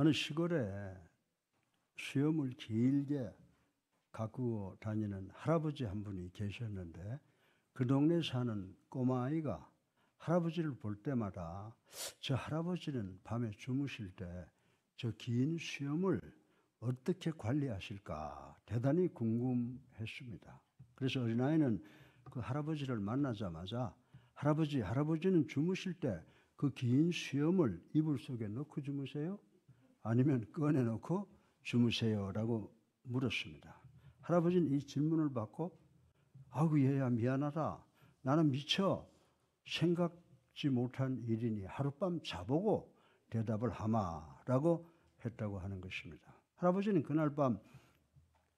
어느 시골에 수염을 길게 가꾸고 다니는 할아버지 한 분이 계셨는데 그 동네에 사는 꼬마아이가 할아버지를 볼 때마다 저 할아버지는 밤에 주무실 때 저 긴 수염을 어떻게 관리하실까 대단히 궁금했습니다. 그래서 어린아이는 그 할아버지를 만나자마자 할아버지는 주무실 때 그 긴 수염을 이불 속에 넣고 주무세요? 아니면 꺼내놓고 주무세요? 라고 물었습니다. 할아버지는 이 질문을 받고 아이고 얘야 미안하다. 나는 미처 생각지 못한 일이니 하룻밤 자보고 대답을 하마라고 했다고 하는 것입니다. 할아버지는 그날 밤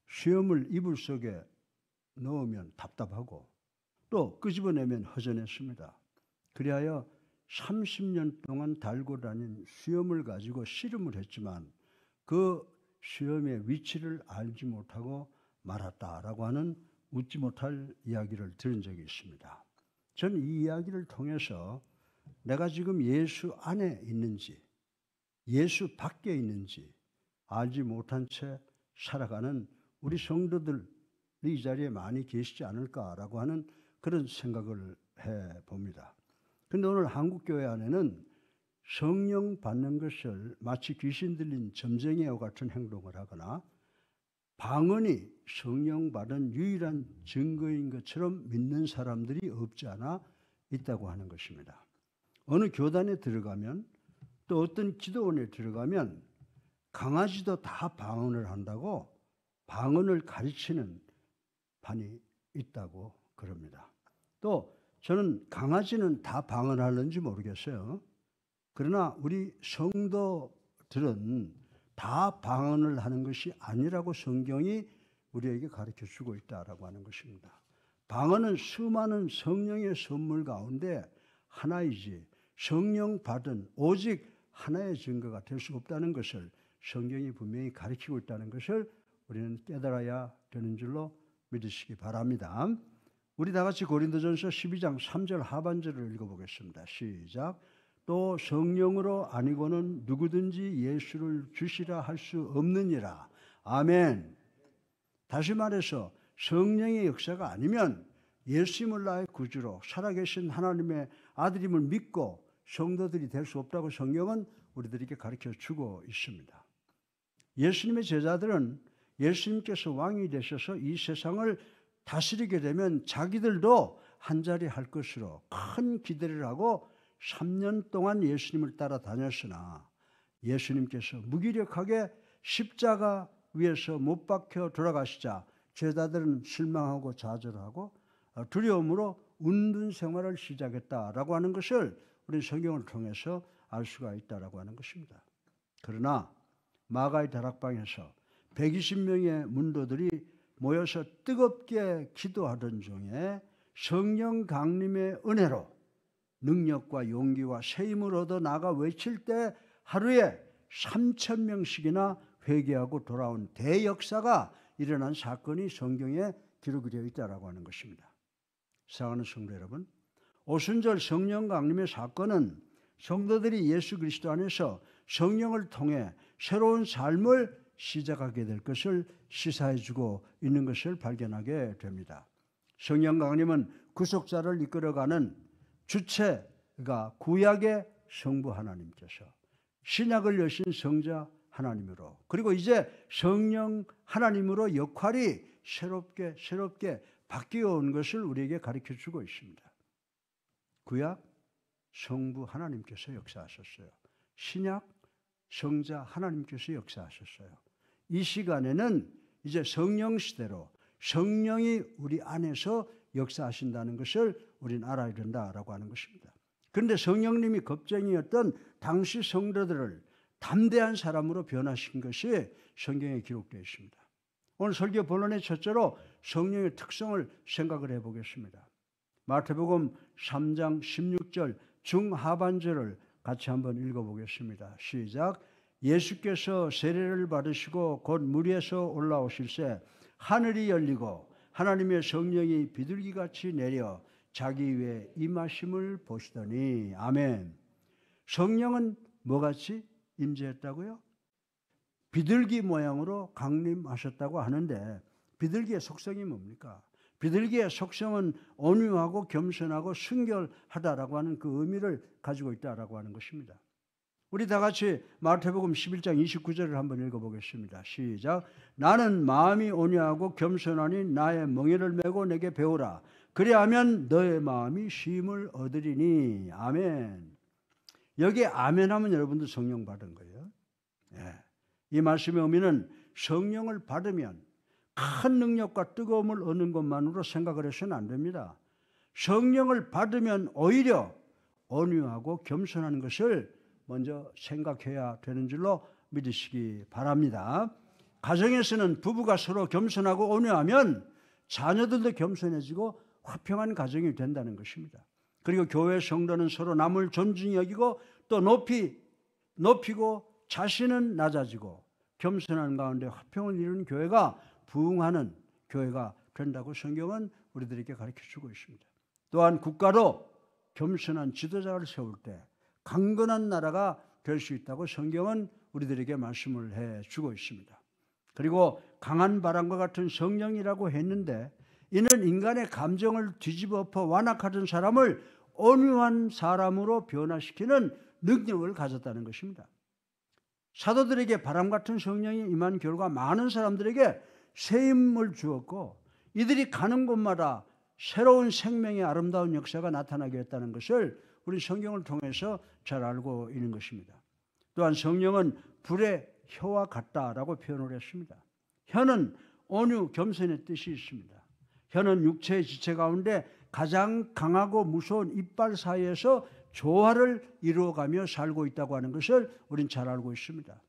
수염을 이불 속에 넣으면 답답하고 또 끄집어내면 허전했습니다. 그리하여 30년 동안 달고 다닌 수염을 가지고 씨름을 했지만 그 수염의 위치를 알지 못하고 말았다라고 하는 웃지 못할 이야기를 들은 적이 있습니다. 저는 이 이야기를 통해서 내가 지금 예수 안에 있는지 예수 밖에 있는지 알지 못한 채 살아가는 우리 성도들이 이 자리에 많이 계시지 않을까라고 하는 그런 생각을 해봅니다. 그런데 오늘 한국교회 안에는 성령 받는 것을 마치 귀신 들린 점쟁이와 같은 행동을 하거나 방언이 성령 받은 유일한 증거인 것처럼 믿는 사람들이 없지 않아 있다고 하는 것입니다. 어느 교단에 들어가면 또 어떤 기도원에 들어가면 강아지도 다 방언을 한다고 방언을 가르치는 반이 있다고 그럽니다. 또 저는 강아지는 다 방언하는지 모르겠어요. 그러나 우리 성도들은 다 방언을 하는 것이 아니라고 성경이 우리에게 가르쳐 주고 있다라고 하는 것입니다. 방언은 수많은 성령의 선물 가운데 하나이지 성령 받은 오직 하나의 증거가 될 수 없다는 것을 성경이 분명히 가르치고 있다는 것을 우리는 깨달아야 되는 줄로 믿으시기 바랍니다. 우리 다 같이 고린도전서 12장 3절 하반절을 읽어보겠습니다. 시작. 또 성령으로 아니고는 누구든지 예수를 주시라 할 수 없느니라. 아멘. 다시 말해서 성령의 역사가 아니면 예수님을 나의 구주로 살아계신 하나님의 아들임을 믿고 성도들이 될 수 없다고 성경은 우리들에게 가르쳐 주고 있습니다. 예수님의 제자들은 예수님께서 왕이 되셔서 이 세상을 다스리게 되면 자기들도 한자리 할 것으로 큰 기대를 하고 3년 동안 예수님을 따라다녔으나 예수님께서 무기력하게 십자가 위에서 못 박혀 돌아가시자 제자들은 실망하고 좌절하고 두려움으로 웃는 생활을 시작했다라고 하는 것을 우리 성경을 통해서 알 수가 있다라고 하는 것입니다. 그러나 마가의 다락방에서 120명의 문도들이 모여서 뜨겁게 기도하던 중에 성령 강림의 은혜로 능력과 용기와 세임을 얻어 나가 외칠 때 하루에 3,000명씩이나 회개하고 돌아온 대역사가 일어난 사건이 성경에 기록이 되어 있다고 하는 것입니다. 사랑하는 성도 여러분, 오순절 성령 강림의 사건은 성도들이 예수 그리스도 안에서 성령을 통해 새로운 삶을 시작하게 될 것을 시사해주고 있는 것을 발견하게 됩니다. 성령 강림은 구속자를 이끌어가는 주체가 구약의 성부 하나님께서 신약을 여신 성자 하나님으로 그리고 이제 성령 하나님으로 역할이 새롭게 바뀌어 온 것을 우리에게 가르쳐 주고 있습니다. 구약 성부 하나님께서 역사하셨어요. 신약 성자 하나님께서 역사하셨어요. 이 시간에는 이제 성령 시대로 성령이 우리 안에서 역사하신다는 것을 우리는 알아야 된다라고 하는 것입니다. 그런데 성령님이 겁쟁이였던 당시 성도들을 담대한 사람으로 변화시킨 것이 성경에 기록되어 있습니다. 오늘 설교 본론의 첫째로 성령의 특성을 생각을 해보겠습니다. 마태복음 3장 16절 중하반절을 같이 한번 읽어보겠습니다. 시작. 예수께서 세례를 받으시고 곧 물 위에서 올라오실새 하늘이 열리고 하나님의 성령이 비둘기같이 내려 자기 위에 임하심을 보시더니 아멘. 성령은 뭐같이 임재했다고요? 비둘기 모양으로 강림하셨다고 하는데 비둘기의 속성이 뭡니까? 비둘기의 속성은 온유하고 겸손하고 순결하다라고 하는 그 의미를 가지고 있다라고 하는 것입니다. 우리 다 같이 마태복음 11장 29절을 한번 읽어보겠습니다. 시작. 나는 마음이 온유하고 겸손하니 나의 멍에를 메고 내게 배우라. 그리하면 너의 마음이 쉼을 얻으리니. 아멘. 여기에 아멘 하면 여러분들 성령 받은 거예요. 예. 이 말씀의 의미는 성령을 받으면 큰 능력과 뜨거움을 얻는 것만으로 생각을 해서는 안 됩니다. 성령을 받으면 오히려 온유하고 겸손한 것을 먼저 생각해야 되는 줄로 믿으시기 바랍니다. 가정에서는 부부가 서로 겸손하고 온유하면 자녀들도 겸손해지고 화평한 가정이 된다는 것입니다. 그리고 교회 성도는 서로 남을 존중히 여기고 또 높이고 자신은 낮아지고 겸손한 가운데 화평을 이루는 교회가 부흥하는 교회가 된다고 성경은 우리들에게 가르쳐주고 있습니다. 또한 국가도 겸손한 지도자를 세울 때 강건한 나라가 될 수 있다고 성경은 우리들에게 말씀을 해주고 있습니다. 그리고 강한 바람과 같은 성령이라고 했는데 이는 인간의 감정을 뒤집어 엎어 완악하던 사람을 온유한 사람으로 변화시키는 능력을 가졌다는 것입니다. 사도들에게 바람 같은 성령이 임한 결과 많은 사람들에게 세임을 주었고 이들이 가는 곳마다 새로운 생명의 아름다운 역사가 나타나게 했다는 것을 우리 성경을 통해서 잘 알고 있는 것입니다. 또한 성령은 불의 혀와 같다라고 표현을 했습니다. 혀는 온유 겸손의 뜻이 있습니다. 혀는 육체의 지체 가운데 가장 강하고 무서운 이빨 사이에서 조화를 이루어가며 살고 있다고 하는 것을 우린 잘 알고 있습니다.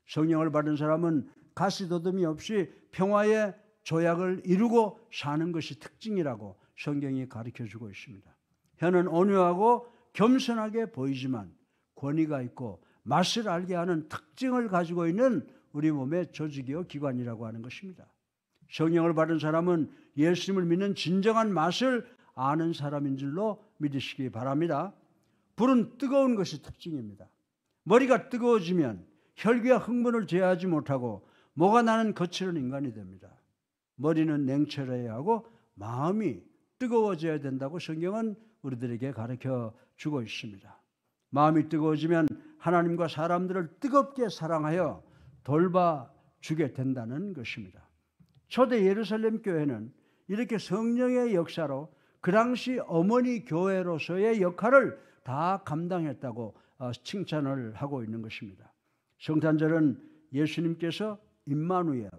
성령을 받은 사람은 가시더듬이 없이 평화의 조약을 이루고 사는 것이 특징이라고 성경이 가르쳐주고 있습니다. 혀는 온유하고 겸손하게 보이지만 권위가 있고 맛을 알게 하는 특징을 가지고 있는 우리 몸의 조직이요 기관이라고 하는 것입니다. 성령을 받은 사람은 예수님을 믿는 진정한 맛을 아는 사람인 줄로 믿으시기 바랍니다. 불은 뜨거운 것이 특징입니다. 머리가 뜨거워지면 혈기와 흥분을 제어하지 못하고 뭐가 나는 거칠은 인간이 됩니다. 머리는 냉철해야 하고 마음이 뜨거워져야 된다고 성경은 우리들에게 가르쳐 주고 있습니다. 마음이 뜨거워지면 하나님과 사람들을 뜨겁게 사랑하여 돌봐주게 된다는 것입니다. 초대 예루살렘 교회는 이렇게 성령의 역사로 그 당시 어머니 교회로서의 역할을 다 감당했다고 칭찬을 하고 있는 것입니다. 성탄절은 예수님께서 임마누엘,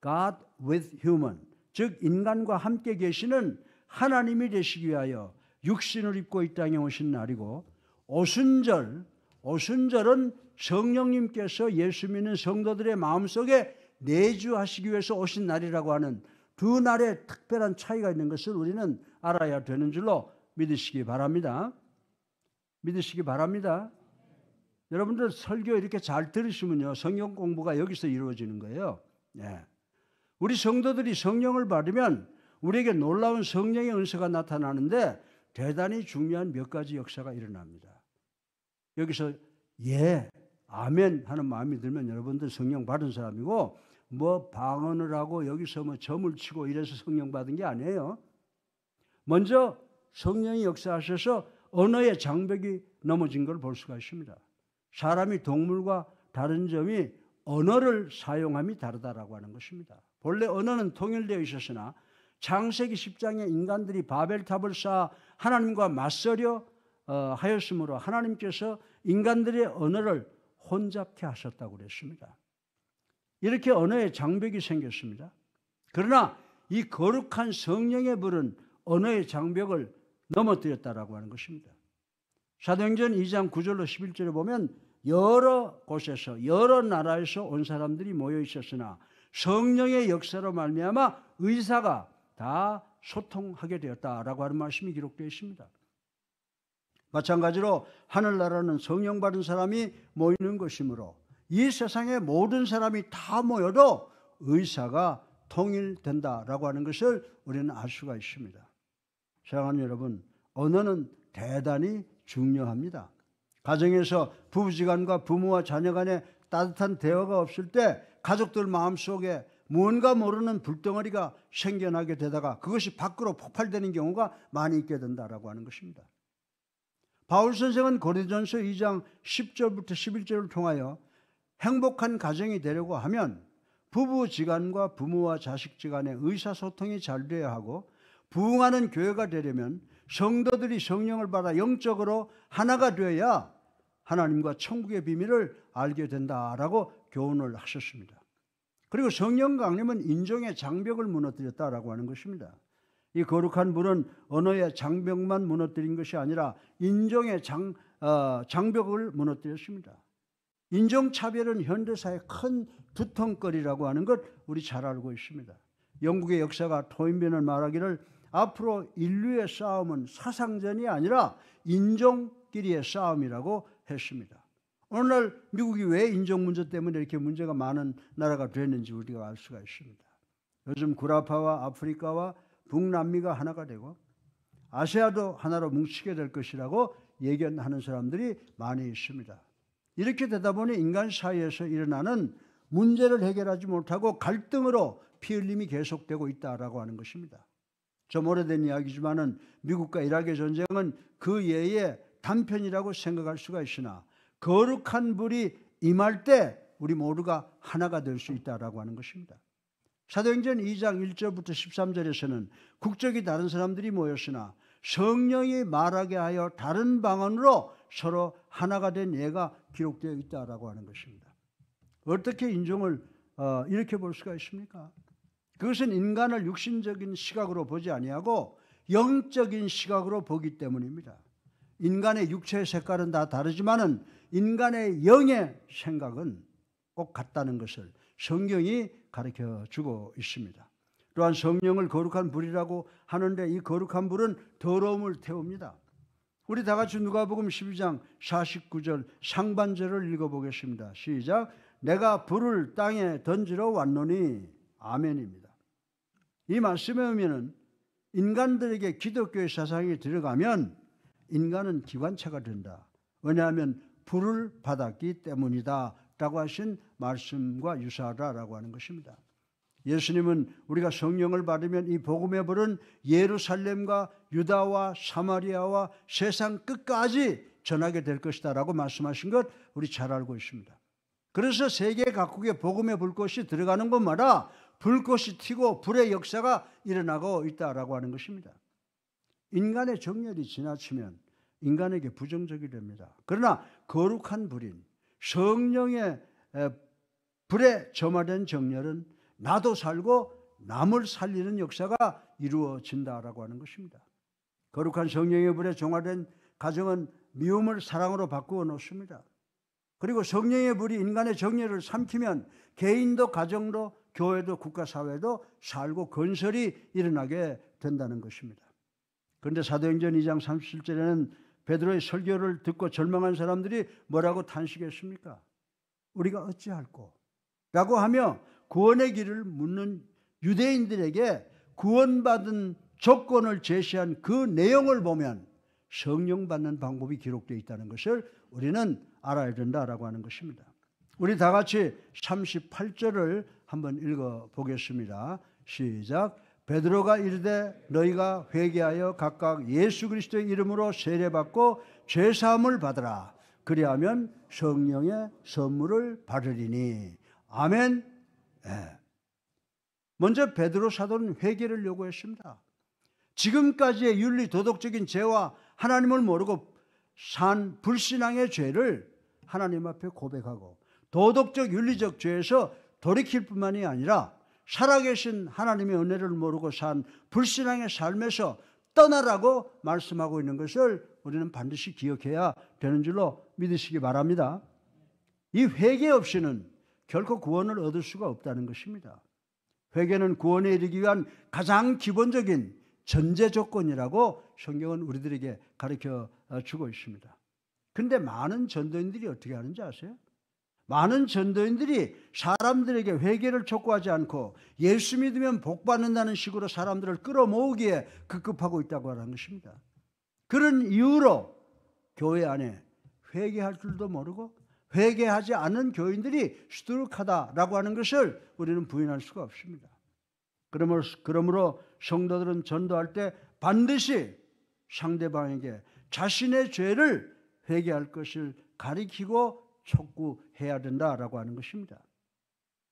God with human, 즉 인간과 함께 계시는 하나님이 되시기 위하여 육신을 입고 이 땅에 오신 날이고, 오순절은 성령님께서 예수 믿는 성도들의 마음속에 내주하시기 위해서 오신 날이라고 하는 두 날의 특별한 차이가 있는 것을 우리는 알아야 되는 줄로 믿으시기 바랍니다. 믿으시기 바랍니다. 여러분들 설교 이렇게 잘 들으시면요, 성경 공부가 여기서 이루어지는 거예요. 네. 우리 성도들이 성령을 받으면 우리에게 놀라운 성령의 은사가 나타나는데 대단히 중요한 몇 가지 역사가 일어납니다. 여기서 예, 아멘 하는 마음이 들면 여러분들 성령 받은 사람이고, 뭐 방언을 하고 여기서 뭐 점을 치고 이래서 성령 받은 게 아니에요. 먼저 성령이 역사하셔서 언어의 장벽이 넘어진 걸 볼 수가 있습니다. 사람이 동물과 다른 점이 언어를 사용함이 다르다라고 하는 것입니다. 본래 언어는 통일되어 있었으나 창세기 10장에 인간들이 바벨탑을 쌓아 하나님과 맞서려 하였으므로 하나님께서 인간들의 언어를 혼잡케 하셨다고 그랬습니다. 이렇게 언어의 장벽이 생겼습니다. 그러나 이 거룩한 성령의 불은 언어의 장벽을 넘어뜨렸다라고 하는 것입니다. 사도행전 2장 9절로 11절에 보면 여러 곳에서 여러 나라에서 온 사람들이 모여 있었으나 성령의 역사로 말미암아 의사가 다 소통하게 되었다라고 하는 말씀이 기록되어 있습니다. 마찬가지로 하늘나라는 성령 받은 사람이 모이는 것이므로 이 세상의 모든 사람이 다 모여도 의사가 통일된다라고 하는 것을 우리는 알 수가 있습니다. 사랑하는 여러분, 언어는 대단히 중요합니다. 가정에서 부부지간과 부모와 자녀 간의 따뜻한 대화가 없을 때 가족들 마음속에 무언가 모르는 불덩어리가 생겨나게 되다가 그것이 밖으로 폭발되는 경우가 많이 있게 된다라고 하는 것입니다. 바울 선생은 고린도전서 2장 10절부터 11절을 통하여 행복한 가정이 되려고 하면 부부지간과 부모와 자식지간의 의사소통이 잘 되어야 하고, 부흥하는 교회가 되려면 성도들이 성령을 받아 영적으로 하나가 되어야 하나님과 천국의 비밀을 알게 된다라고 교훈을 하셨습니다. 그리고 성령 강림은 인종의 장벽을 무너뜨렸다라고 하는 것입니다. 이 거룩한 불은 언어의 장벽만 무너뜨린 것이 아니라 인종의 장벽을 무너뜨렸습니다. 인종차별은 현대사의 큰 두통거리라고 하는 것 우리 잘 알고 있습니다. 영국의 역사가 토인변을 말하기를 앞으로 인류의 싸움은 사상전이 아니라 인종끼리의 싸움이라고 했습니다. 오늘날 미국이 왜 인종 문제 때문에 이렇게 문제가 많은 나라가 됐는지 우리가 알 수가 있습니다. 요즘 구라파와 아프리카와 북남미가 하나가 되고 아시아도 하나로 뭉치게 될 것이라고 예견하는 사람들이 많이 있습니다. 이렇게 되다 보니 인간 사이에서 일어나는 문제를 해결하지 못하고 갈등으로 피 흘림이 계속되고 있다라고 하는 것입니다. 좀 오래된 이야기지만은 미국과 이라크의 전쟁은 그 예의 단편이라고 생각할 수가 있으나 거룩한 불이 임할 때 우리 모두가 하나가 될 수 있다라고 하는 것입니다. 사도행전 2장 1절부터 13절에서는 국적이 다른 사람들이 모였으나 성령이 말하게 하여 다른 방언으로 서로 하나가 된 예가 기록되어 있다라고 하는 것입니다. 어떻게 인종을 이렇게 볼 수가 있습니까? 그것은 인간을 육신적인 시각으로 보지 아니하고 영적인 시각으로 보기 때문입니다. 인간의 육체의 색깔은 다 다르지만은 인간의 영의 생각은 꼭 같다는 것을 성경이 가르쳐주고 있습니다. 또한 성령을 거룩한 불이라고 하는데 이 거룩한 불은 더러움을 태웁니다. 우리 다 같이 누가복음 12장 49절 상반절을 읽어보겠습니다. 시작. 내가 불을 땅에 던지러 왔노니 아멘입니다. 이 말씀의 의미는 인간들에게 기독교의 사상이 들어가면 인간은 기관차가 된다. 왜냐하면 불을 받았기 때문이다 라고 하신 말씀과 유사하다라고 하는 것입니다. 예수님은 우리가 성령을 받으면 이 복음의 불은 예루살렘과 유다와 사마리아와 세상 끝까지 전하게 될 것이다 라고 말씀하신 것 우리 잘 알고 있습니다. 그래서 세계 각국에 복음의 불꽃이 들어가는 곳마다 불꽃이 튀고 불의 역사가 일어나고 있다라고 하는 것입니다. 인간의 정열이 지나치면 인간에게 부정적이 됩니다. 그러나 거룩한 불인 성령의 불에 점화된 정열은 나도 살고 남을 살리는 역사가 이루어진다라고 하는 것입니다. 거룩한 성령의 불에 정화된 가정은 미움을 사랑으로 바꾸어 놓습니다. 그리고 성령의 불이 인간의 정열을 삼키면 개인도 가정도 교회도 국가사회도 살고 건설이 일어나게 된다는 것입니다. 그런데 사도행전 2장 37절에는 베드로의 설교를 듣고 절망한 사람들이 뭐라고 탄식했습니까? 우리가 어찌할꼬? 라고 하며 구원의 길을 묻는 유대인들에게 구원받은 조건을 제시한 그 내용을 보면 성령 받는 방법이 기록되어 있다는 것을 우리는 알아야 된다라고 하는 것입니다. 우리 다 같이 38절을 한번 읽어보겠습니다. 시작. 베드로가 이르되 너희가 회개하여 각각 예수 그리스도의 이름으로 세례받고 죄사함을 받으라. 그리하면 성령의 선물을 받으리니. 아멘. 네. 먼저 베드로 사도는 회개를 요구했습니다. 지금까지의 윤리 도덕적인 죄와 하나님을 모르고 산 불신앙의 죄를 하나님 앞에 고백하고 도덕적 윤리적 죄에서 돌이킬 뿐만이 아니라 살아계신 하나님의 은혜를 모르고 산 불신앙의 삶에서 떠나라고 말씀하고 있는 것을 우리는 반드시 기억해야 되는 줄로 믿으시기 바랍니다. 이 회개 없이는 결코 구원을 얻을 수가 없다는 것입니다. 회개는 구원에 이르기 위한 가장 기본적인 전제 조건이라고 성경은 우리들에게 가르쳐 주고 있습니다. 그런데 많은 전도인들이 어떻게 하는지 아세요? 많은 전도인들이 사람들에게 회개를 촉구하지 않고 예수 믿으면 복 받는다는 식으로 사람들을 끌어모으기에 급급하고 있다고 하는 것입니다. 그런 이유로 교회 안에 회개할 줄도 모르고 회개하지 않는 교인들이 수두룩하다라고 하는 것을 우리는 부인할 수가 없습니다. 그러므로 성도들은 전도할 때 반드시 상대방에게 자신의 죄를 회개할 것을 가리키고 촉구해야 된다라고 하는 것입니다.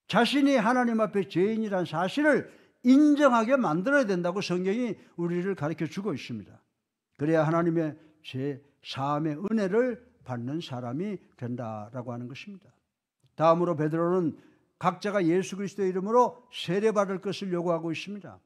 자신이 하나님 앞에 죄인이라는 사실을 인정하게 만들어야 된다고 성경이 우리를 가르쳐 주고 있습니다. 그래야 하나님의 죄 사함의 은혜를 받는 사람이 된다라고 하는 것입니다. 다음으로 베드로는 각자가 예수 그리스도의 이름으로 세례받을 것을 요구하고 있습니다.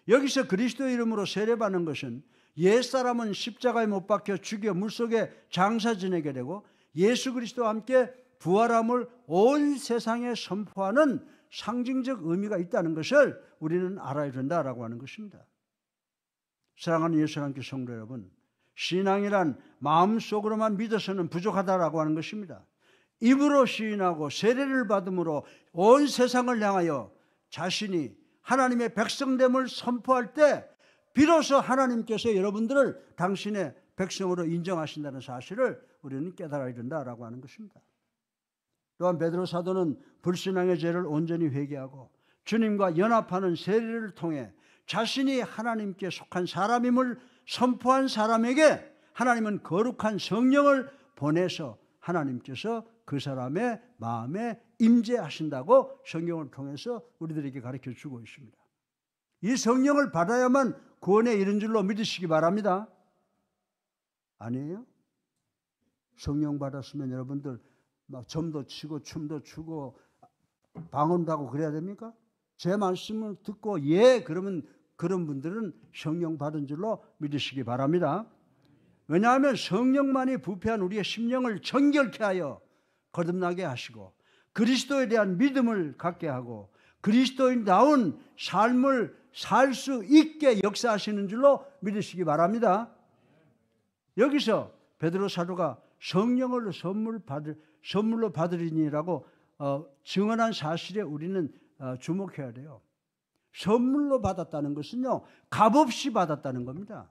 여기서 그리스도의 이름으로 세례받는 것은 옛사람은 십자가에 못 박혀 죽여 물속에 장사 지내게 되고 예수 그리스도와 함께 부활함을 온 세상에 선포하는 상징적 의미가 있다는 것을 우리는 알아야 된다라고 하는 것입니다. 사랑하는 예수 하나님께 성도 여러분, 신앙이란 마음속으로만 믿어서는 부족하다라고 하는 것입니다. 입으로 시인하고 세례를 받음으로 온 세상을 향하여 자신이 하나님의 백성됨을 선포할 때 비로소 하나님께서 여러분들을 당신의 백성으로 인정하신다는 사실을 우리는 깨달아야 된다라고 하는 것입니다. 또한 베드로 사도는 불신앙의 죄를 온전히 회개하고 주님과 연합하는 세례를 통해 자신이 하나님께 속한 사람임을 선포한 사람에게 하나님은 거룩한 성령을 보내서 하나님께서 그 사람의 마음에 임재하신다고 성경을 통해서 우리들에게 가르쳐 주고 있습니다. 이 성령을 받아야만 구원에 이른 줄로 믿으시기 바랍니다. 아니에요? 성령 받았으면 여러분들 막 점도 치고 춤도 추고 방언도 하고 그래야 됩니까? 제 말씀을 듣고 그러면 그런 분들은 성령 받은 줄로 믿으시기 바랍니다. 왜냐하면 성령만이 부패한 우리의 심령을 정결케 하여 거듭나게 하시고 그리스도에 대한 믿음을 갖게 하고 그리스도인다운 삶을 살 수 있게 역사하시는 줄로 믿으시기 바랍니다. 여기서 베드로 사도가 성령을 선물로 받으리니라고 증언한 사실에 우리는 주목해야 돼요. 선물로 받았다는 것은요, 값없이 받았다는 겁니다.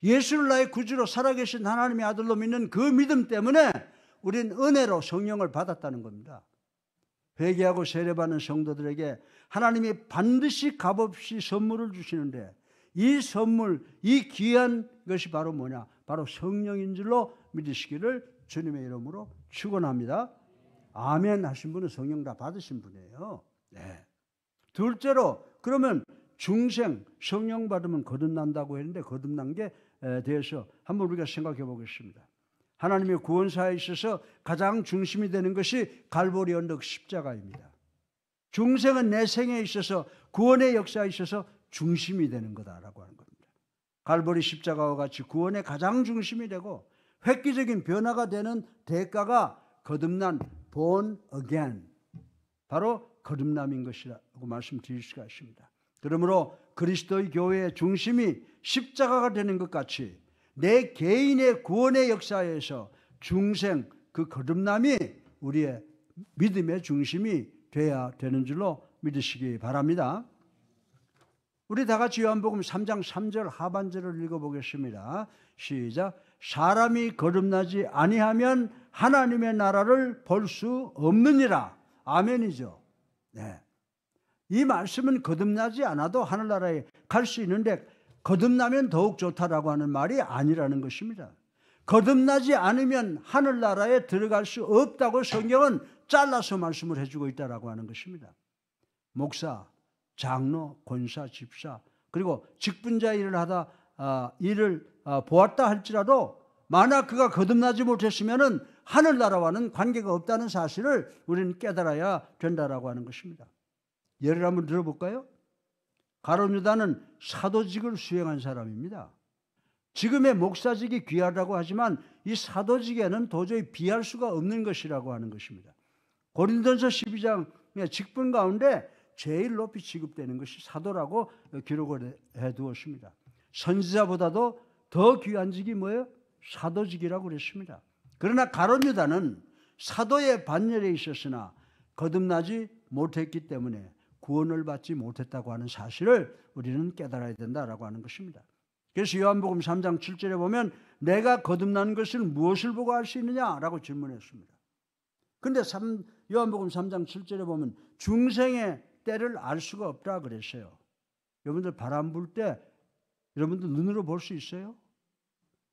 예수를 나의 구주로 살아계신 하나님의 아들로 믿는 그 믿음 때문에 우리는 은혜로 성령을 받았다는 겁니다. 회개하고 세례받는 성도들에게 하나님이 반드시 값없이 선물을 주시는데 이 선물, 이 귀한 것이 바로 뭐냐? 바로 성령인 줄로 믿으시기를 주님의 이름으로 축원합니다. 아멘 하신 분은 성령 다 받으신 분이에요. 네. 둘째로 그러면 중생 성령 받으면 거듭난다고 했는데 거듭난 게 대해서 한번 우리가 생각해 보겠습니다. 하나님의 구원사에 있어서 가장 중심이 되는 것이 갈보리 언덕 십자가입니다. 중생은 내 생에 있어서 구원의 역사에 있어서 중심이 되는 거다라고 하는 겁니다. 갈보리 십자가와 같이 구원의 가장 중심이 되고 획기적인 변화가 되는 대가가 거듭난 born again, 바로 거듭남인 것이라고 말씀드릴 수가 있습니다. 그러므로 그리스도의 교회의 중심이 십자가가 되는 것 같이 내 개인의 구원의 역사에서 중생 그 거듭남이 우리의 믿음의 중심이 돼야 되는 줄로 믿으시기 바랍니다. 우리 다 같이 요한복음 3장 3절 하반절을 읽어보겠습니다. 시작. 사람이 거듭나지 아니하면 하나님의 나라를 볼 수 없느니라. 아멘이죠. 네. 이 말씀은 거듭나지 않아도 하늘나라에 갈 수 있는데 거듭나면 더욱 좋다라고 하는 말이 아니라는 것입니다. 거듭나지 않으면 하늘나라에 들어갈 수 없다고 성경은 잘라서 말씀을 해주고 있다라고 하는 것입니다. 목사, 장로, 권사, 집사 그리고 직분자 일을 하다 보았다 할지라도 만약 그가 거듭나지 못했으면은 하늘나라와는 관계가 없다는 사실을 우리는 깨달아야 된다라고 하는 것입니다. 예를 한번 들어볼까요? 가룟 유다는 사도직을 수행한 사람입니다. 지금의 목사직이 귀하다고 하지만 이 사도직에는 도저히 비할 수가 없는 것이라고 하는 것입니다. 고린도전서 12장의 직분 가운데 제일 높이 취급되는 것이 사도라고 기록을 해두었습니다. 선지자보다도 더 귀한 직이 뭐예요? 사도직이라고 그랬습니다. 그러나 가룟 유다는 사도의 반열에 있었으나 거듭나지 못했기 때문에 구원을 받지 못했다고 하는 사실을 우리는 깨달아야 된다라고 하는 것입니다. 그래서 요한복음 3장 7절에 보면 내가 거듭난 것을 무엇을 보고 알 수 있느냐라고 질문했습니다. 근데 요한복음 3장 7절에 보면 중생의 때를 알 수가 없다 그랬어요. 여러분들 바람 불 때 여러분들 눈으로 볼 수 있어요?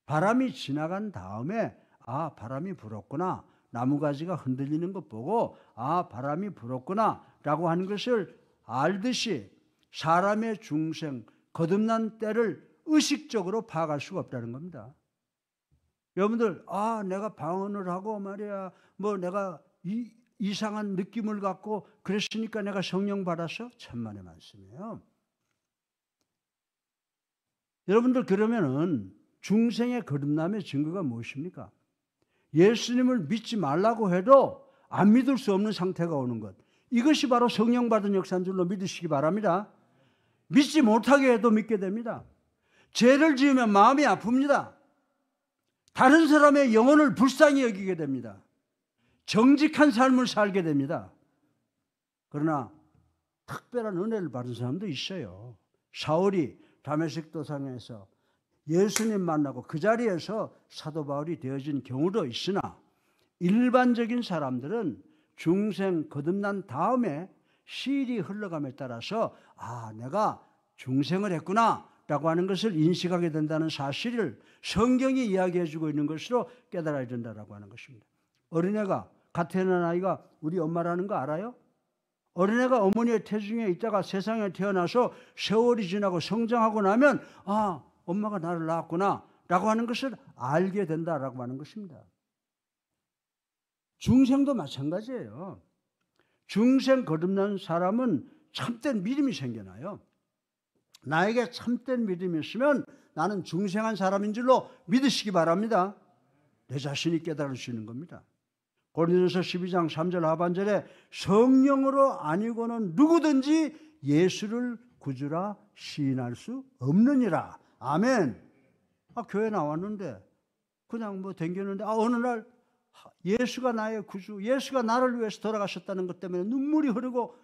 바람이 지나간 다음에 아, 바람이 불었구나. 나무가지가 흔들리는 것 보고 아, 바람이 불었구나 라고 하는 것을 알듯이 사람의 중생, 거듭난 때를 의식적으로 파악할 수가 없다는 겁니다. 여러분들, 아, 내가 방언을 하고 말이야, 뭐 내가 이상한 느낌을 갖고 그랬으니까 내가 성령 받았어? 천만의 말씀이에요. 여러분들, 그러면은 중생의 거듭남의 증거가 무엇입니까? 예수님을 믿지 말라고 해도 안 믿을 수 없는 상태가 오는 것. 이것이 바로 성령 받은 역사인 줄로 믿으시기 바랍니다. 믿지 못하게 해도 믿게 됩니다. 죄를 지으면 마음이 아픕니다. 다른 사람의 영혼을 불쌍히 여기게 됩니다. 정직한 삶을 살게 됩니다. 그러나 특별한 은혜를 받은 사람도 있어요. 사울이 다메섹 도상에서 예수님 만나고 그 자리에서 사도 바울이 되어진 경우도 있으나 일반적인 사람들은 중생 거듭난 다음에 시일이 흘러감에 따라서 아, 내가 중생을 했구나 라고 하는 것을 인식하게 된다는 사실을 성경이 이야기해 주고 있는 것으로 깨달아야 된다라고 하는 것입니다. 어린애가, 갓 태어난 아이가 우리 엄마라는 거 알아요? 어린애가 어머니의 태중에 있다가 세상에 태어나서 세월이 지나고 성장하고 나면 아, 엄마가 나를 낳았구나 라고 하는 것을 알게 된다라고 하는 것입니다. 중생도 마찬가지예요. 중생 거듭난 사람은 참된 믿음이 생겨나요. 나에게 참된 믿음이 있으면 나는 중생한 사람인 줄로 믿으시기 바랍니다. 내 자신이 깨달을 수 있는 겁니다. 고린도서 12장 3절 하반절에 성령으로 아니고는 누구든지 예수를 구주라 시인할 수 없느니라. 아멘. 아, 교회 나왔는데 그냥 뭐 댕겼는데 어느 날 예수가 나의 구주, 예수가 나를 위해서 돌아가셨다는 것 때문에 눈물이 흐르고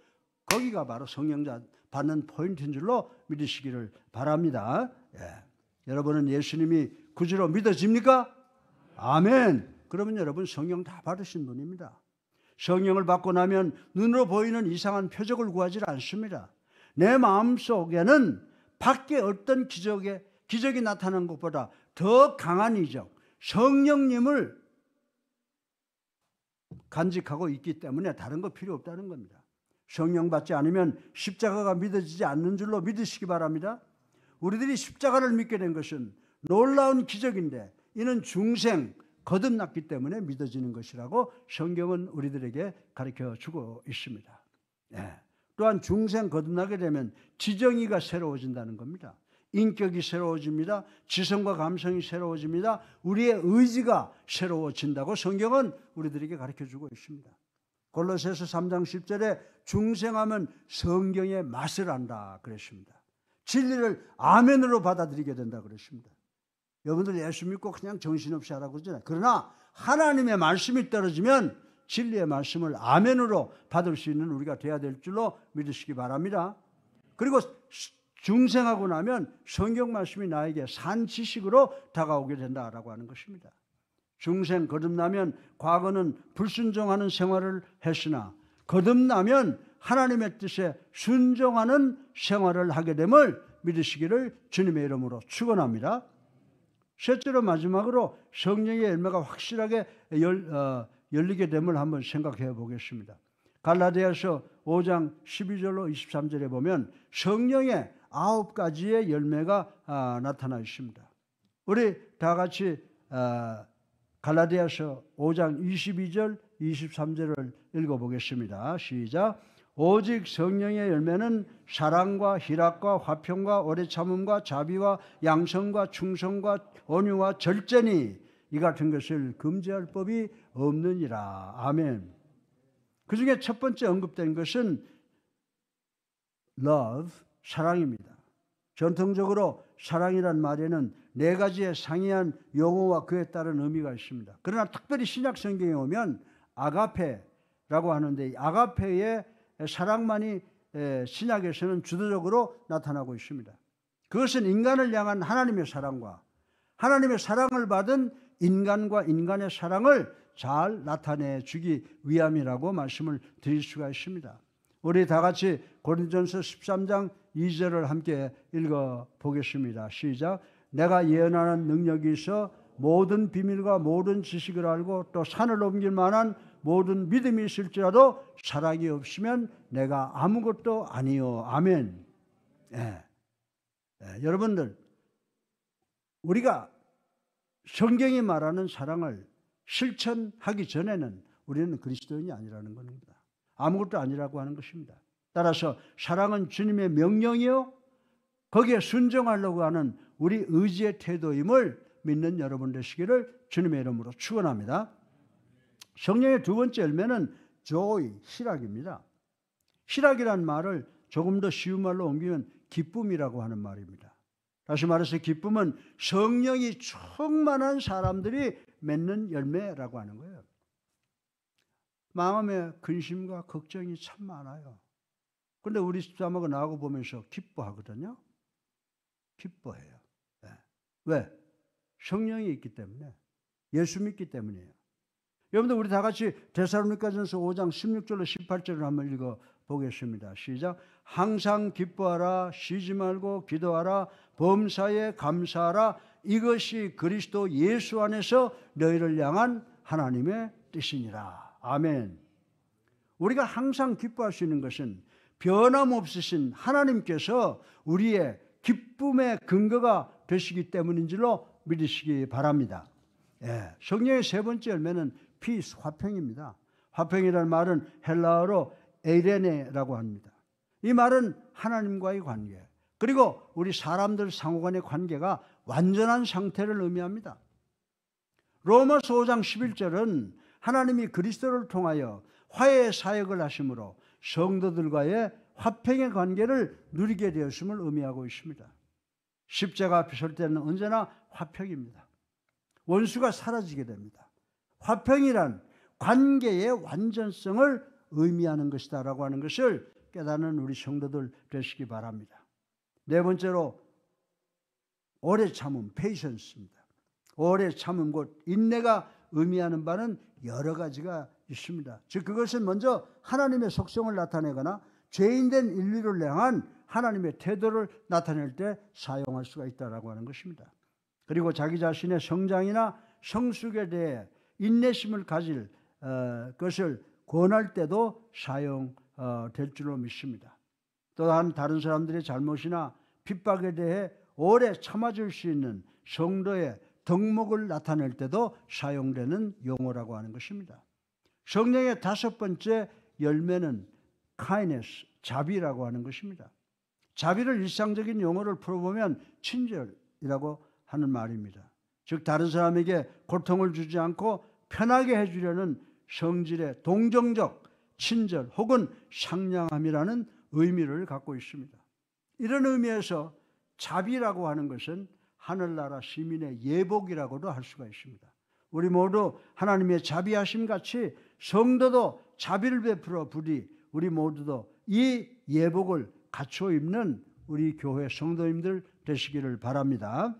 거기가 바로 성령 받는 포인트인 줄로 믿으시기를 바랍니다. 예. 여러분은 예수님이 구주로 믿어집니까? 아멘. 그러면 여러분 성령 다 받으신 분입니다. 성령을 받고 나면 눈으로 보이는 이상한 표적을 구하지 않습니다. 내 마음속에는 밖에 어떤 기적이 나타나는 것보다 더 강한 이적, 성령님을 간직하고 있기 때문에 다른 거 필요 없다는 겁니다. 성령 받지 않으면 십자가가 믿어지지 않는 줄로 믿으시기 바랍니다. 우리들이 십자가를 믿게 된 것은 놀라운 기적인데 이는 중생, 거듭났기 때문에 믿어지는 것이라고 성경은 우리들에게 가르쳐주고 있습니다. 네. 또한 중생 거듭나게 되면 지정의가 새로워진다는 겁니다. 인격이 새로워집니다. 지성과 감성이 새로워집니다. 우리의 의지가 새로워진다고 성경은 우리들에게 가르쳐주고 있습니다. 골로새서 3장 10절에 중생하면 성경의 맛을 안다 그랬습니다. 진리를 아멘으로 받아들이게 된다 그랬습니다. 여러분들 예수 믿고 그냥 정신없이 하라고 그러잖아요. 그러나 하나님의 말씀이 떨어지면 진리의 말씀을 아멘으로 받을 수 있는 우리가 돼야 될 줄로 믿으시기 바랍니다. 그리고 중생하고 나면 성경 말씀이 나에게 산 지식으로 다가오게 된다라고 하는 것입니다. 중생 거듭나면 과거는 불순종하는 생활을 했으나 거듭나면 하나님의 뜻에 순종하는 생활을 하게 됨을 믿으시기를 주님의 이름으로 축원합니다. 셋째로 마지막으로 성령의 열매가 확실하게 열리게 됨을 한번 생각해 보겠습니다. 갈라디아서 5장 12절로 23절에 보면 성령의 9가지의 열매가 나타나 있습니다. 우리 다 같이 갈라디아서 5장 22절 23절을 읽어보겠습니다. 시작. 오직 성령의 열매는 사랑과 희락과 화평과 오래 참음과 자비와 양성과 충성과 온유와 절제니 이 같은 것을 금지할 법이 없느니라. 아멘. 그 중에 첫 번째 언급된 것은 love, 사랑입니다. 전통적으로 사랑이란 말에는 4가지의 상이한 용어와 그에 따른 의미가 있습니다. 그러나 특별히 신약 성경에 오면 아가페라고 하는데 이 아가페의 사랑만이 신약에서는 주도적으로 나타나고 있습니다. 그것은 인간을 향한 하나님의 사랑과 하나님의 사랑을 받은 인간과 인간의 사랑을 잘 나타내 주기 위함이라고 말씀을 드릴 수가 있습니다. 우리 다 같이 고린도전서 13장 2절을 함께 읽어보겠습니다. 시작. 내가 예언하는 능력이 있어 모든 비밀과 모든 지식을 알고 또 산을 옮길 만한 모든 믿음이 있을지라도 사랑이 없으면 내가 아무것도 아니요. 아멘. 여러분들, 우리가 성경이 말하는 사랑을 실천하기 전에는 우리는 그리스도인이 아니라는 겁니다. 아무것도 아니라고 하는 것입니다. 따라서 사랑은 주님의 명령이요, 거기에 순종하려고 하는 우리 의지의 태도임을 믿는 여러분 되시기를 주님의 이름으로 축원합니다. 성령의 두 번째 열매는 joy, 희락입니다. 희락이란 말을 조금 더 쉬운 말로 옮기면 기쁨이라고 하는 말입니다. 다시 말해서 기쁨은 성령이 충만한 사람들이 맺는 열매라고 하는 거예요. 마음에 근심과 걱정이 참 많아요. 그런데 우리 집사람하고 나하고 보면서 기뻐하거든요. 기뻐해요. 왜? 성령이 있기 때문에, 예수 믿기 때문이에요. 여러분들, 우리 다 같이 데살로니가전서 5장 16절로 18절을 한번 읽어보겠습니다. 시작. 항상 기뻐하라, 쉬지 말고 기도하라, 범사에 감사하라. 이것이 그리스도 예수 안에서 너희를 향한 하나님의 뜻이니라. 아멘. 우리가 항상 기뻐할 수 있는 것은 변함없으신 하나님께서 우리의 기쁨의 근거가 되시기 때문인 줄로 믿으시기 바랍니다. 성령의 세 번째 열매는 피스, 화평입니다. 화평이라는 말은 헬라어로 에이레네라고 합니다. 이 말은 하나님과의 관계, 그리고 우리 사람들 상호간의 관계가 완전한 상태를 의미합니다. 로마서 5장 11절은 하나님이 그리스도를 통하여 화해의 사역을 하심으로 성도들과의 화평의 관계를 누리게 되었음을 의미하고 있습니다. 십자가 앞에 설 때는 언제나 화평입니다. 원수가 사라지게 됩니다. 화평이란 관계의 완전성을 의미하는 것이다라고 하는 것을 깨닫는 우리 성도들 되시기 바랍니다. 네 번째로 오래 참음, patience입니다. 오래 참음, 곧 인내가 의미하는 바는 여러 가지가 있습니다. 즉 그것은 먼저 하나님의 속성을 나타내거나 죄인된 인류를 향한 하나님의 태도를 나타낼 때 사용할 수가 있다라고 하는 것입니다. 그리고 자기 자신의 성장이나 성숙에 대해 인내심을 가질 것을 권할 때도 사용될 줄로 믿습니다. 또한 다른 사람들의 잘못이나 핍박에 대해 오래 참아줄 수 있는 성도의 덕목을 나타낼 때도 사용되는 용어라고 하는 것입니다. 성령의 다섯 번째 열매는 kindness, 자비라고 하는 것입니다. 자비를 일상적인 용어를 풀어보면 친절이라고 하는 말입니다. 즉 다른 사람에게 고통을 주지 않고 편하게 해주려는 성질의 동정적 친절 혹은 상냥함이라는 의미를 갖고 있습니다. 이런 의미에서 자비라고 하는 것은 하늘나라 시민의 예복이라고도 할 수가 있습니다. 우리 모두 하나님의 자비하심 같이 성도도 자비를 베풀어 부디 우리 모두도 이 예복을 갖춰 입는 우리 교회 성도님들 되시기를 바랍니다.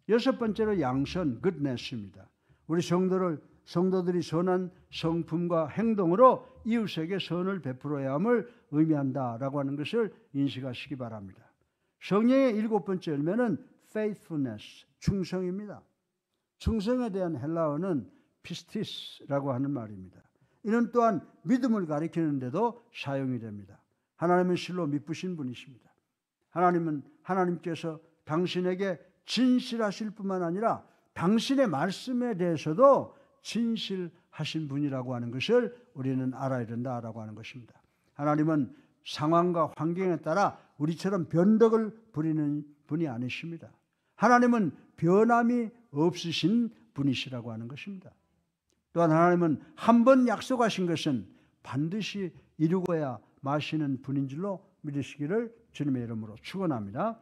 여섯 번째로 양선, goodness입니다. 우리 성도들이 선한 성품과 행동으로 이웃에게 선을 베풀어야 함을 의미한다라고 하는 것을 인식하시기 바랍니다. 성령의 일곱 번째 열매는 faithfulness, 충성입니다. 충성에 대한 헬라어는 피스티스라고 하는 말입니다. 이는 또한 믿음을 가리키는데도 사용이 됩니다. 하나님은 실로 미쁘신 분이십니다. 하나님께서 당신에게 진실하실 뿐만 아니라 당신의 말씀에 대해서도 진실하신 분이라고 하는 것을 우리는 알아야 된다라고 하는 것입니다. 하나님은 상황과 환경에 따라 우리처럼 변덕을 부리는 분이 아니십니다. 하나님은 변함이 없으신 분이시라고 하는 것입니다. 또한 하나님은 한 번 약속하신 것은 반드시 이루고야 마시는 분인 줄로 믿으시기를 주님의 이름으로 축원합니다.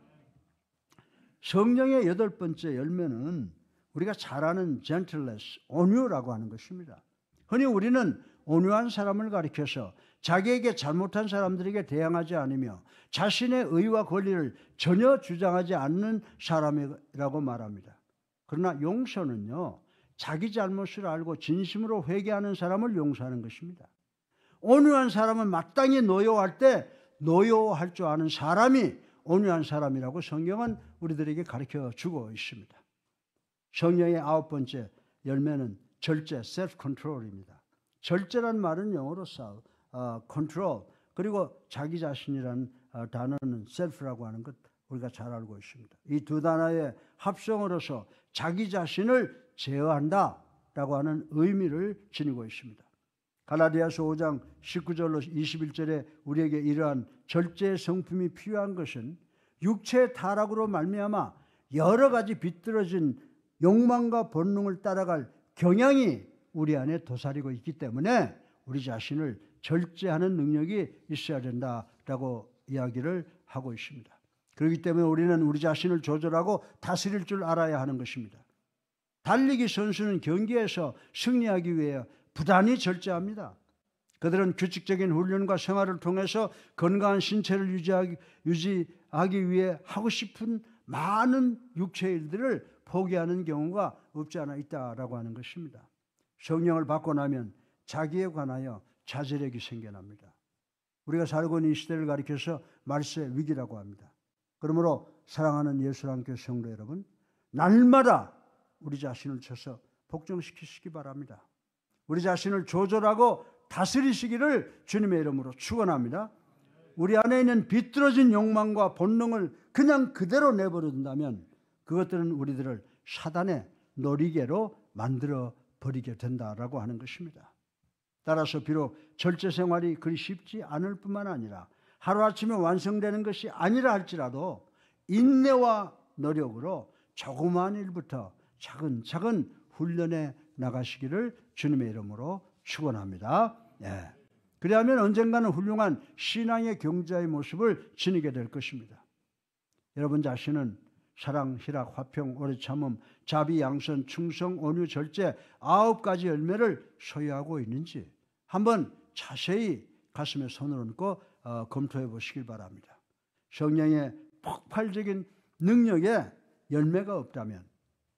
성령의 여덟 번째 열매는 우리가 잘 아는 gentleness, 온유라고 하는 것입니다. 흔히 우리는 온유한 사람을 가리켜서 자기에게 잘못한 사람들에게 대항하지 않으며 자신의 의와 권리를 전혀 주장하지 않는 사람이라고 말합니다. 그러나 용서는요, 자기 잘못을 알고 진심으로 회개하는 사람을 용서하는 것입니다. 온유한 사람은 마땅히 노여워할 때 노여워할 줄 아는 사람이 온유한 사람이라고 성경은 우리들에게 가르쳐 주고 있습니다. 성령의 9번째 열매는 절제, self control입니다. 절제란 말은 영어로 control, 그리고 자기 자신이라는 단어는 self라고 하는 것 우리가 잘 알고 있습니다. 이 두 단어의 합성으로서 자기 자신을 제어한다라고 하는 의미를 지니고 있습니다. 갈라디아서 5장 19절로 21절에 우리에게 이러한 절제의 성품이 필요한 것은 육체의 타락으로 말미암아 여러 가지 비뚤어진 욕망과 본능을 따라갈 경향이 우리 안에 도사리고 있기 때문에 우리 자신을 절제하는 능력이 있어야 된다라고 이야기를 하고 있습니다. 그렇기 때문에 우리는 우리 자신을 조절하고 다스릴 줄 알아야 하는 것입니다. 달리기 선수는 경기에서 승리하기 위해 부단히 절제합니다. 그들은 규칙적인 훈련과 생활을 통해서 건강한 신체를 유지하기 위해 하고 싶은 많은 육체의 일들을 포기하는 경우가 없지 않아 있다라고 하는 것입니다. 성령을 받고 나면 자기에 관하여 자제력이 생겨납니다. 우리가 살고 있는 이 시대를 가리켜서 말세 위기라고 합니다. 그러므로 사랑하는 예수랑교회 성도 여러분, 날마다 우리 자신을 쳐서 복종시키시기 바랍니다. 우리 자신을 조절하고 다스리시기를 주님의 이름으로 축원합니다. 우리 안에 있는 비뚤어진 욕망과 본능을 그냥 그대로 내버려둔다면 그것들은 우리들을 사단의 놀이개로 만들어 버리게 된다라고 하는 것입니다. 따라서 비록 절제 생활이 그리 쉽지 않을 뿐만 아니라 하루아침에 완성되는 것이 아니라 할지라도 인내와 노력으로 조그마한 일부터 차근차근 훈련해 나가시기를 주님의 이름으로 축원합니다. 예. 그리하면 언젠가는 훌륭한 신앙의 경자의 모습을 지니게 될 것입니다. 여러분 자신은 사랑, 희락, 화평, 오래 참음, 자비, 양선, 충성, 온유, 절제 9가지 열매를 소유하고 있는지 한번 자세히 가슴에 손을 얹고 검토해 보시길 바랍니다. 성령의 폭발적인 능력에 열매가 없다면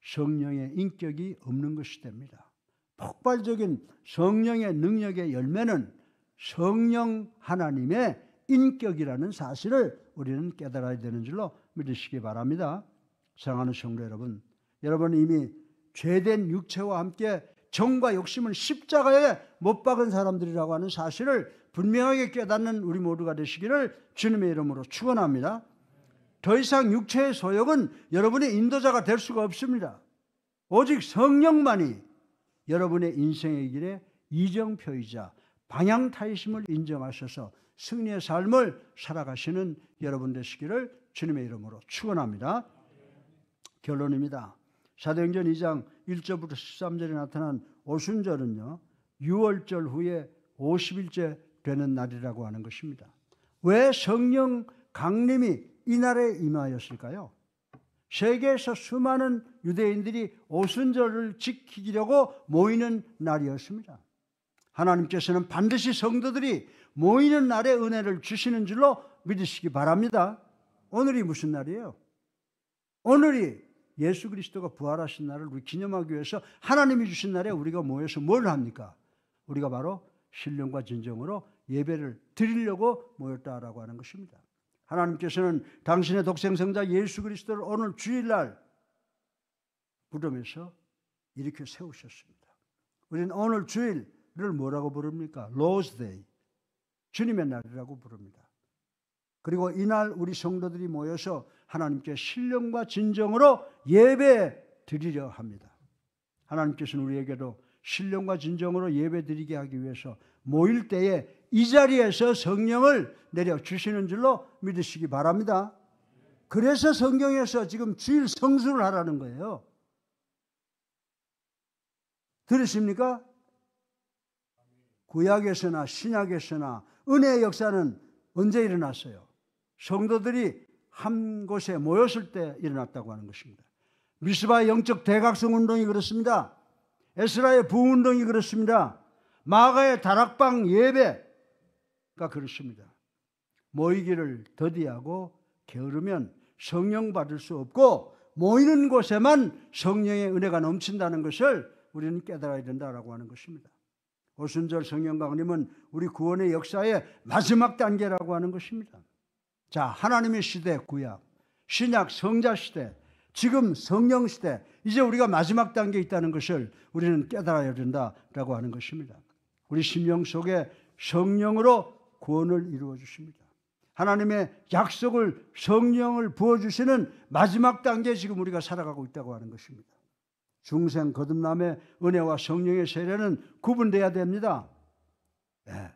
성령의 인격이 없는 것이 됩니다. 폭발적인 성령의 능력의 열매는 성령 하나님의 인격이라는 사실을 우리는 깨달아야 되는 줄로 믿으시기 바랍니다. 사랑하는 성도 여러분, 여러분은 이미 죄된 육체와 함께 정과 욕심을 십자가에 못 박은 사람들이라고 하는 사실을 분명하게 깨닫는 우리 모두가 되시기를 주님의 이름으로 축원합니다. 더 이상 육체의 소욕은 여러분의 인도자가 될 수가 없습니다. 오직 성령만이 여러분의 인생의 길에 이정표이자 방향타이심을 인정하셔서 승리의 삶을 살아가시는 여러분 되시기를 주님의 이름으로 축원합니다. 결론입니다. 사도행전 2장 1절부터 13절에 나타난 오순절은요, 6월절 후에 50일째 되는 날이라고 하는 것입니다. 왜 성령 강림이 이 날에 임하였을까요? 세계에서 수많은 유대인들이 오순절을 지키려고 모이는 날이었습니다. 하나님께서는 반드시 성도들이 모이는 날에 은혜를 주시는 줄로 믿으시기 바랍니다. 오늘이 무슨 날이에요? 오늘이 예수 그리스도가 부활하신 날을 우리 기념하기 위해서 하나님이 주신 날에 우리가 모여서 뭘 합니까? 우리가 바로 신령과 진정으로 예배를 드리려고 모였다라고 하는 것입니다. 하나님께서는 당신의 독생성자 예수 그리스도를 오늘 주일날 부름에서 이렇게 세우셨습니다. 우리는 오늘 주일을 뭐라고 부릅니까? Lord's Day, 주님의 날이라고 부릅니다. 그리고 이날 우리 성도들이 모여서 하나님께 신령과 진정으로 예배 드리려 합니다. 하나님께서는 우리에게도 신령과 진정으로 예배 드리게 하기 위해서 모일 때에 이 자리에서 성령을 내려주시는 줄로 믿으시기 바랍니다. 그래서 성경에서 지금 주일 성수를 하라는 거예요. 들으십니까? 구약에서나 신약에서나 은혜의 역사는 언제 일어났어요? 성도들이 한 곳에 모였을 때 일어났다고 하는 것입니다. 미스바의 영적 대각성 운동이 그렇습니다. 에스라의 부흥운동이 그렇습니다. 마가의 다락방 예배가 그렇습니다. 모이기를 더디하고 게으르면 성령 받을 수 없고 모이는 곳에만 성령의 은혜가 넘친다는 것을 우리는 깨달아야 된다라고 하는 것입니다. 오순절 성령 강림은 우리 구원의 역사의 마지막 단계라고 하는 것입니다. 자, 하나님의 시대 구약, 신약 성자 시대, 지금 성령 시대, 이제 우리가 마지막 단계에 있다는 것을 우리는 깨달아야 된다라고 하는 것입니다. 우리 심령 속에 성령으로 구원을 이루어 주십니다. 하나님의 약속을, 성령을 부어주시는 마지막 단계에 지금 우리가 살아가고 있다고 하는 것입니다. 중생 거듭남의 은혜와 성령의 세례는 구분돼야 됩니다. 네.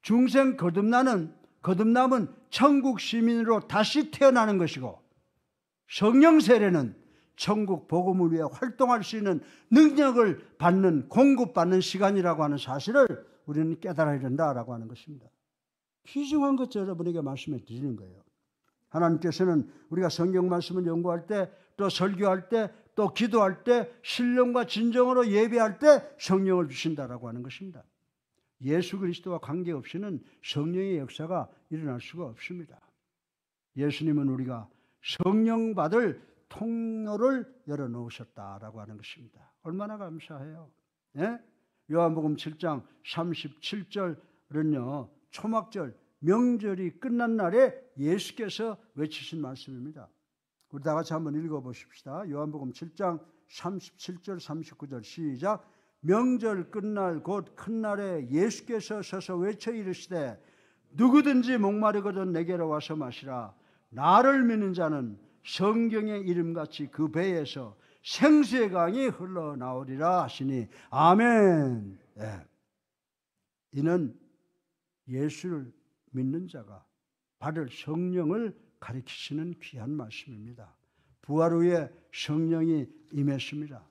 중생 거듭남은 천국 시민으로 다시 태어나는 것이고, 성령 세례는 천국 복음을 위해 활동할 수 있는 능력을 받는, 공급받는 시간이라고 하는 사실을 우리는 깨달아야 된다라고 하는 것입니다. 귀중한 것 여러분에게 말씀해 드리는 거예요. 하나님께서는 우리가 성경 말씀을 연구할 때, 또 설교할 때, 또 기도할 때, 신령과 진정으로 예배할 때 성령을 주신다라고 하는 것입니다. 예수 그리스도와 관계없이는 성령의 역사가 일어날 수가 없습니다. 예수님은 우리가 성령 받을 통로를 열어놓으셨다라고 하는 것입니다. 얼마나 감사해요. 예? 요한복음 7장 37절은요, 초막절 명절이 끝난 날에 예수께서 외치신 말씀입니다. 우리 다 같이 한번 읽어보십시다. 요한복음 7장 37절 39절 시작. 명절 끝날 곧 큰 날에 예수께서 서서 외쳐 이르시되 누구든지 목마르거든 내게로 와서 마시라. 나를 믿는 자는 성경의 이름같이 그 배에서 생수의 강이 흘러나오리라 하시니 아멘. 네. 이는 예수를 믿는 자가 받을 성령을 가리키시는 귀한 말씀입니다. 부활 후에 성령이 임했습니다.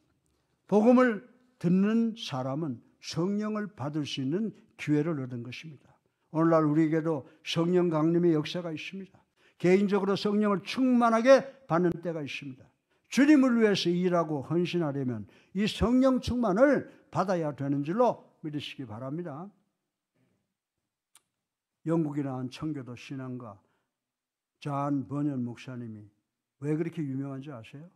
복음을 듣는 사람은 성령을 받을 수 있는 기회를 얻은 것입니다. 오늘날 우리에게도 성령 강림의 역사가 있습니다. 개인적으로 성령을 충만하게 받는 때가 있습니다. 주님을 위해서 일하고 헌신하려면 이 성령 충만을 받아야 되는 줄로 믿으시기 바랍니다. 영국에 나온 청교도 신앙가 존 버년 목사님이 왜 그렇게 유명한지 아세요?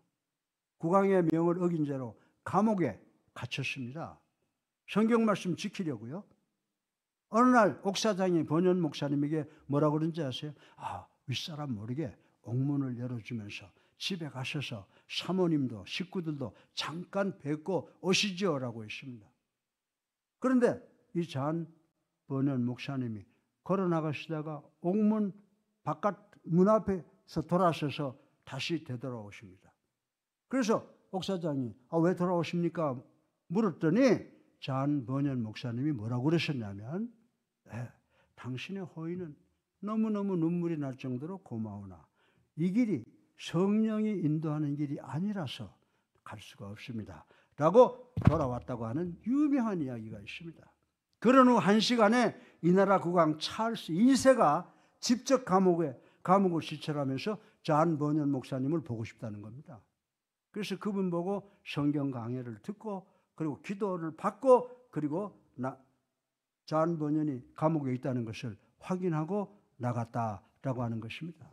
국왕의 명을 어긴 죄로 감옥에 갇혔습니다. 성경 말씀 지키려고요. 어느 날 옥사장이 버년 목사님에게 뭐라고 그런지 아세요? 윗사람 모르게 옥문을 열어주면서 집에 가셔서 사모님도 식구들도 잠깐 뵙고 오시죠 라고 했습니다. 그런데 이 존 버년 목사님이 걸어 나가시다가 옥문 바깥 문 앞에서 돌아서서 다시 되돌아오십니다. 그래서 옥사장이 왜 돌아오십니까? 물었더니 존 버년 목사님이 뭐라고 그러셨냐면 당신의 호의는 너무너무 눈물이 날 정도로 고마우나 이 길이 성령이 인도하는 길이 아니라서 갈 수가 없습니다 라고 돌아왔다고 하는 유명한 이야기가 있습니다. 그런 후 1시간에 이 나라 국왕 찰스 2세가 직접 감옥을 시찰하면서 존 버년 목사님을 보고 싶다는 겁니다. 그래서 그분 보고 성경 강해를 듣고 그리고 기도를 받고 그리고 존 버년이 감옥에 있다는 것을 확인하고 나갔다라고 하는 것입니다.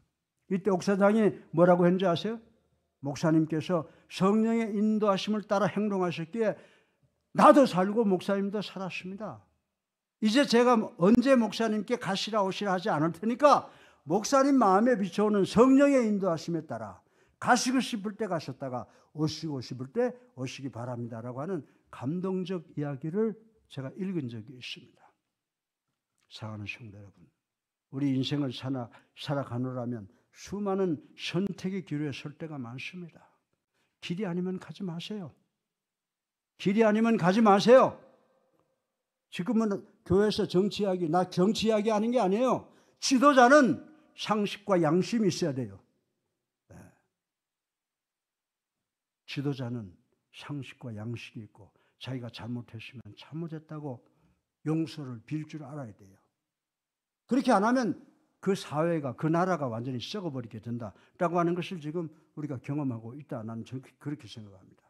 이때 옥사장이 뭐라고 했는지 아세요? 목사님께서 성령의 인도하심을 따라 행동하셨기에 나도 살고 목사님도 살았습니다. 이제 제가 언제 목사님께 가시라 오시라 하지 않을 테니까 목사님 마음에 비춰오는 성령의 인도하심에 따라 가시고 싶을 때 가셨다가 오시고 싶을 때 오시기 바랍니다라고 하는 감동적 이야기를 제가 읽은 적이 있습니다. 사랑하는 성도 여러분, 우리 인생을 살아가노라면 수많은 선택의 기로에 설 때가 많습니다. 길이 아니면 가지 마세요. 길이 아니면 가지 마세요. 지금은 교회에서 정치 이야기, 나 정치 이야기 하는 게 아니에요. 지도자는 상식과 양심이 있어야 돼요. 네. 지도자는 상식과 양식이 있고 자기가 잘못했으면 잘못했다고 용서를 빌 줄 알아야 돼요. 그렇게 안 하면 그 사회가, 그 나라가 완전히 썩어버리게 된다라고 하는 것을 지금 우리가 경험하고 있다. 나는 그렇게 생각합니다.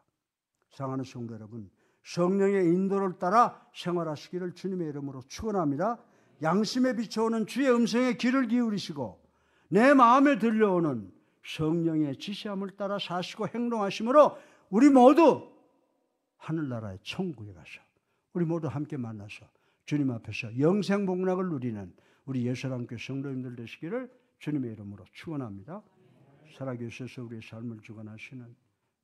사랑하는 성도 여러분, 성령의 인도를 따라 생활하시기를 주님의 이름으로 축원합니다. 양심에 비춰오는 주의 음성에 귀를 기울이시고 내 마음에 들려오는 성령의 지시함을 따라 사시고 행동하심으로 우리 모두 하늘나라의 천국에 가서 우리 모두 함께 만나서 주님 앞에서 영생복락을 누리는 우리 예수람교 성도님들 되시기를 주님의 이름으로 축원합니다. 살아계셔서 우리의 삶을 주관하시는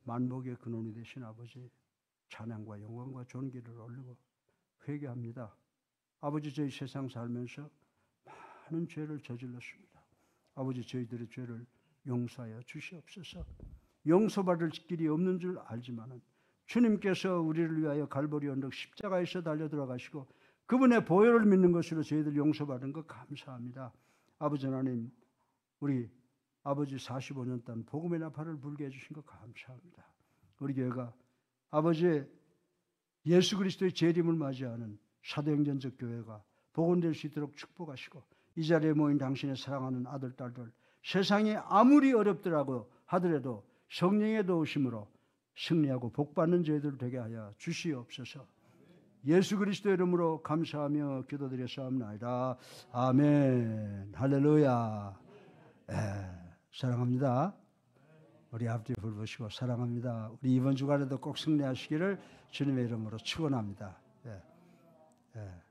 만복의 근원이 되신 아버지, 찬양과 영광과 존귀를 올리고 회개합니다. 아버지, 저희 세상 살면서 많은 죄를 저질렀습니다. 아버지, 저희들의 죄를 용서하여 주시옵소서. 용서받을 길이 없는 줄 알지만은 주님께서 우리를 위하여 갈보리 언덕 십자가에서 달려 들어가시고 그분의 보혈을 믿는 것으로 저희들 용서받은 것 감사합니다. 아버지 하나님, 우리 아버지 45년 동안 복음의 나팔을 불게 해주신 것 감사합니다. 우리 교회가 아버지의 예수 그리스도의 재림을 맞이하는 사도행전적 교회가 복원될 수 있도록 축복하시고 이 자리에 모인 당신의 사랑하는 아들, 딸들 세상이 아무리 어렵더라고 하더라도 성령의 도우심으로 승리하고 복받는 저희들 되게 하여 주시옵소서. 예수 그리스도의 이름으로 감사하며 기도드렸사옵나이다. 아멘. 할렐루야. 사랑합니다. 우리 앞뒤 불보시고 사랑합니다. 우리 이번 주간에도 꼭 승리하시기를 주님의 이름으로 축원합니다.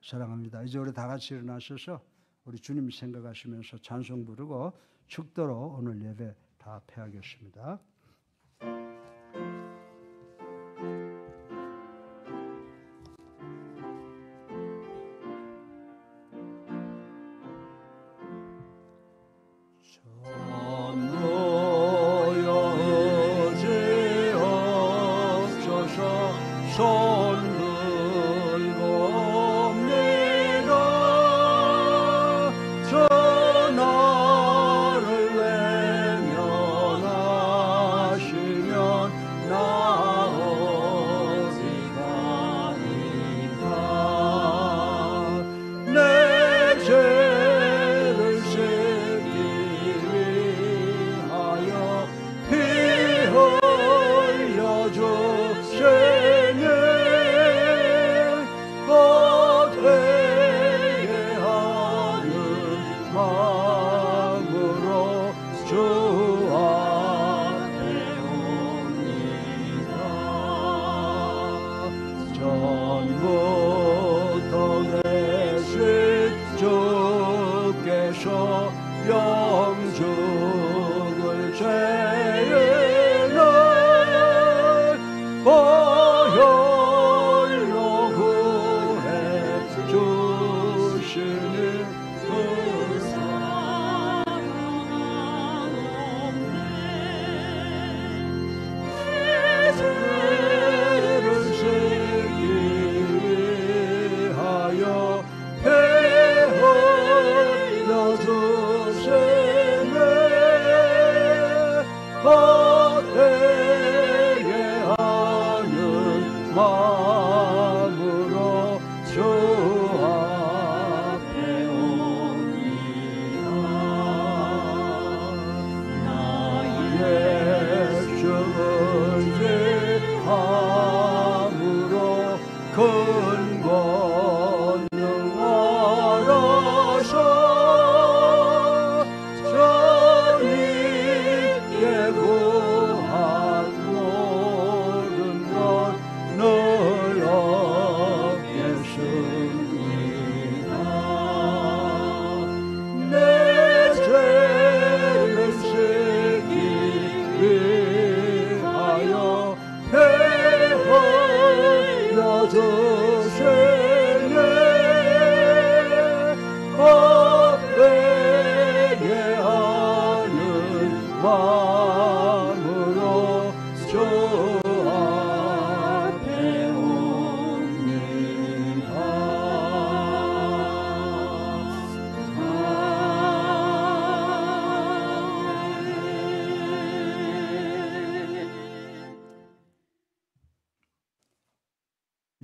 사랑합니다. 이제 우리 다 같이 일어나셔서 우리 주님 생각하시면서 찬송 부르고 축도로 오늘 예배 다 폐하겠습니다.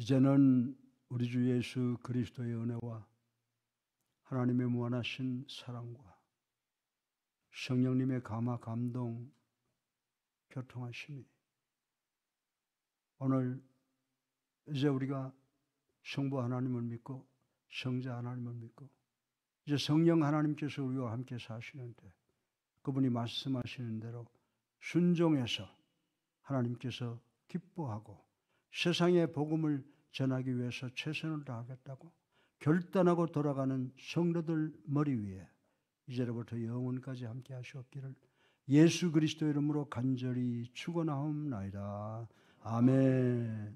이제는 우리 주 예수 그리스도의 은혜와 하나님의 무한하신 사랑과 성령님의 감화 감동 교통하심이 오늘 이제 우리가 성부 하나님을 믿고 성자 하나님을 믿고 이제 성령 하나님께서 우리와 함께 사시는데 그분이 말씀하시는 대로 순종해서 하나님께서 기뻐하고 세상에 복음을 전하기 위해서 최선을 다하겠다고 결단하고 돌아가는 성도들 머리 위에 이제로부터 영원까지 함께 하시옵기를 예수 그리스도 이름으로 간절히 축원하옵나이다. 아멘.